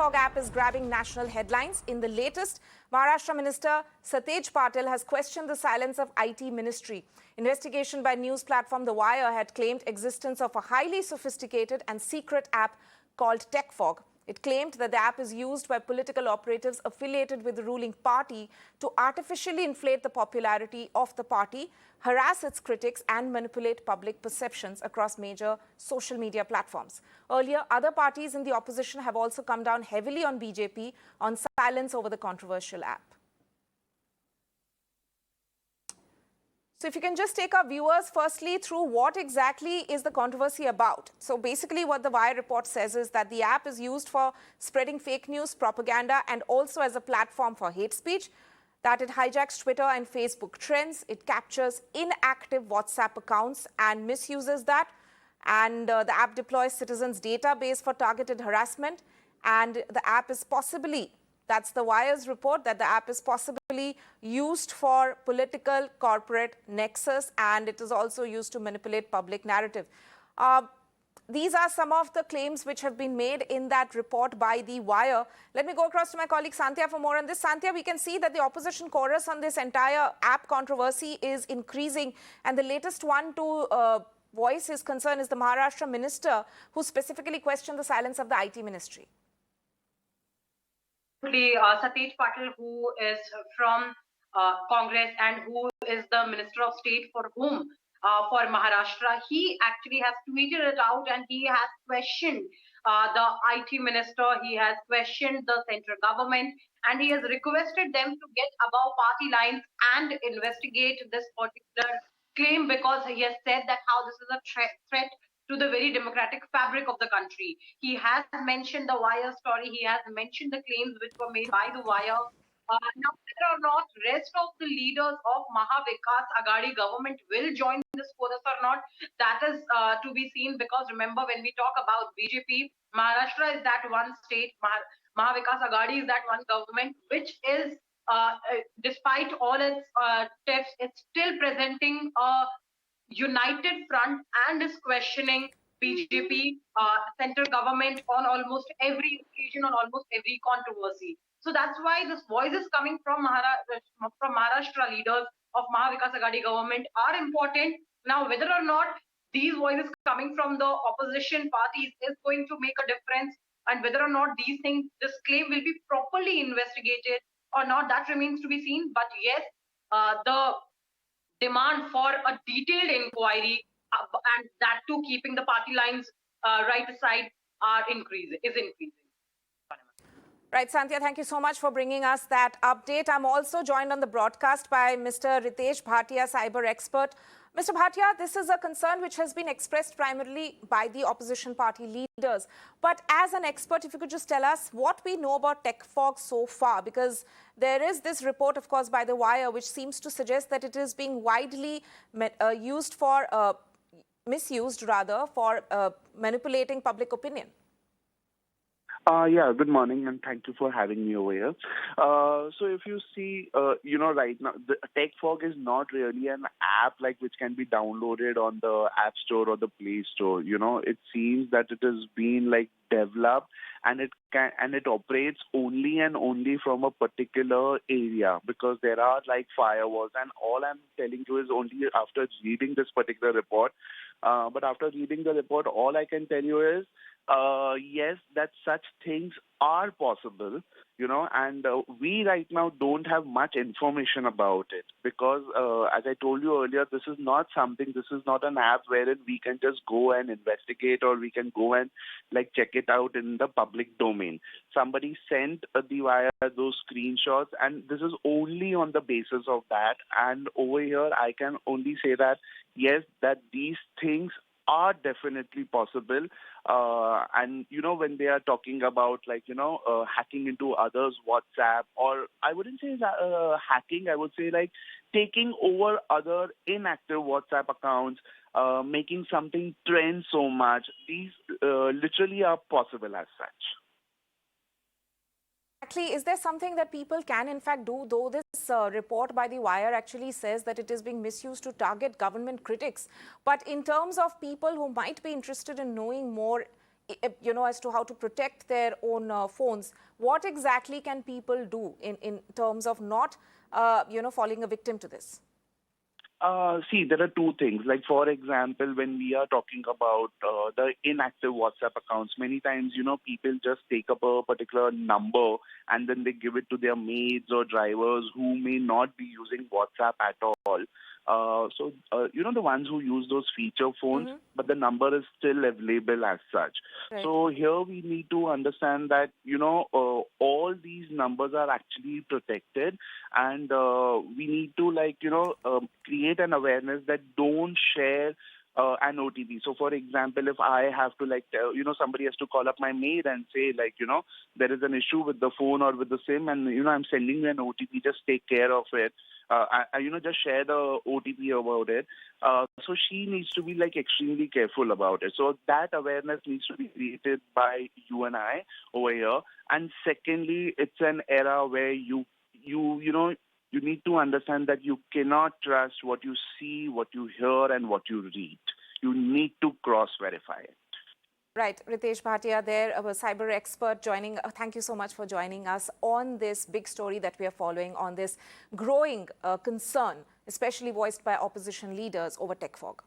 TechFog app is grabbing national headlines. In the latest, Maharashtra Minister Satej Patil has questioned the silence of IT Ministry. Investigation by news platform The Wire had claimed existence of a highly sophisticated and secret app called TechFog. It claimed that the app is used by political operatives affiliated with the ruling party to artificially inflate the popularity of the party, harass its critics, and manipulate public perceptions across major social media platforms. Earlier, other parties in the opposition have also come down heavily on BJP on silence over the controversial app. So if you can just take our viewers firstly through what exactly is the controversy about. So basically what the Wire report says is that the app is used for spreading fake news, propaganda, and also as a platform for hate speech, that it hijacks Twitter and Facebook trends, it captures inactive WhatsApp accounts and misuses that, and the app deploys citizens' database for targeted harassment, and the app is possibly, that's the Wire's report, that the app is possibly used for political corporate nexus, and it is also used to manipulate public narrative. These are some of the claims which have been made in that report by The Wire. Let me go across to my colleague Sandhya for more on this. Sandhya, we can see that the opposition chorus on this entire app controversy is increasing, and the latest one to voice his concern is the Maharashtra minister, who specifically questioned the silence of the IT ministry. Satej Patil, who is from Congress and who is the Minister of State for whom? For Maharashtra, he actually has tweeted it out, and he has questioned the IT minister, he has questioned the central government, and he has requested them to get above party lines and investigate this particular claim, because he has said that how this is a threat to the very democratic fabric of the country. He has mentioned the Wire story. He has mentioned the claims which were made by the Wire. Now, whether or not rest of the leaders of Mahavikas Aghadi government will join this chorus or not, that is to be seen, because remember, when we talk about BJP, Maharashtra is that one state, Mahavikas Aghadi is that one government which is, despite all its tips, it's still presenting a united front and is questioning BJP central government on almost every occasion, on almost every controversy. So that's why this voice is coming from Maharashtra leaders of Mahavikas Aghadi government are important. Now, whether or not these voices coming from the opposition parties is going to make a difference, and whether or not these things, this claim will be properly investigated or not, that remains to be seen. But yes, the demand for a detailed inquiry and that too keeping the party lines right aside is increasing. Right, Sandhya, thank you so much for bringing us that update. I'm also joined on the broadcast by Mr. Ritesh Bhatia, cyber expert. Mr. Bhatia, this is a concern which has been expressed primarily by the opposition party leaders. But as an expert, if you could just tell us what we know about TechFog so far, because there is this report, of course, by The Wire, which seems to suggest that it is being widely misused for manipulating public opinion. Yeah, good morning, and thank you for having me over here. So if you see, right now, the TechFog is not really an app like which can be downloaded on the App Store or the Play Store. It seems that it has been like developed, and it operates only and only from a particular area, because there are like firewalls, and all I'm telling you is only after reading this particular report. But after reading the report, all I can tell you is, yes, that such things are possible, and we right now don't have much information about it, because as I told you earlier, this is not an app wherein we can just go and investigate, or we can go and like check it out in the public domain. Somebody sent the Wire those screenshots, and this is only on the basis of that. And over here, I can only say that yes, that these things are definitely possible. And when they are talking about hacking into others' WhatsApp, or I wouldn't say hacking, I would say like taking over other inactive WhatsApp accounts, making something trend so much, these literally are possible as such. Exactly. Is there something that people can in fact do, though this report by The Wire actually says that it is being misused to target government critics? But in terms of people who might be interested in knowing more, as to how to protect their own phones. What exactly can people do in terms of not, falling a victim to this? See, there are two things. Like, for example, when we are talking about the inactive WhatsApp accounts, many times, people just take up a particular number and then they give it to their maids or drivers who may not be using WhatsApp at all. The ones who use those feature phones, but the number is still available as such. Right. So here we need to understand that, all these numbers are actually protected, and we need to, create an awareness that don't share an OTP. So, for example, if I have to somebody has to call up my maid and say there is an issue with the phone or with the SIM, and I'm sending you an OTP, just take care of it. Just share the OTP about it. So she needs to be extremely careful about it. So that awareness needs to be created by you and I over here. And secondly, it's an era where you need to understand that you cannot trust what you see, what you hear, and what you read. You need to cross-verify it. Right. Ritesh Bhatia there, a cyber expert joining. Thank you so much for joining us on this big story that we are following on this growing concern, especially voiced by opposition leaders over tech fog.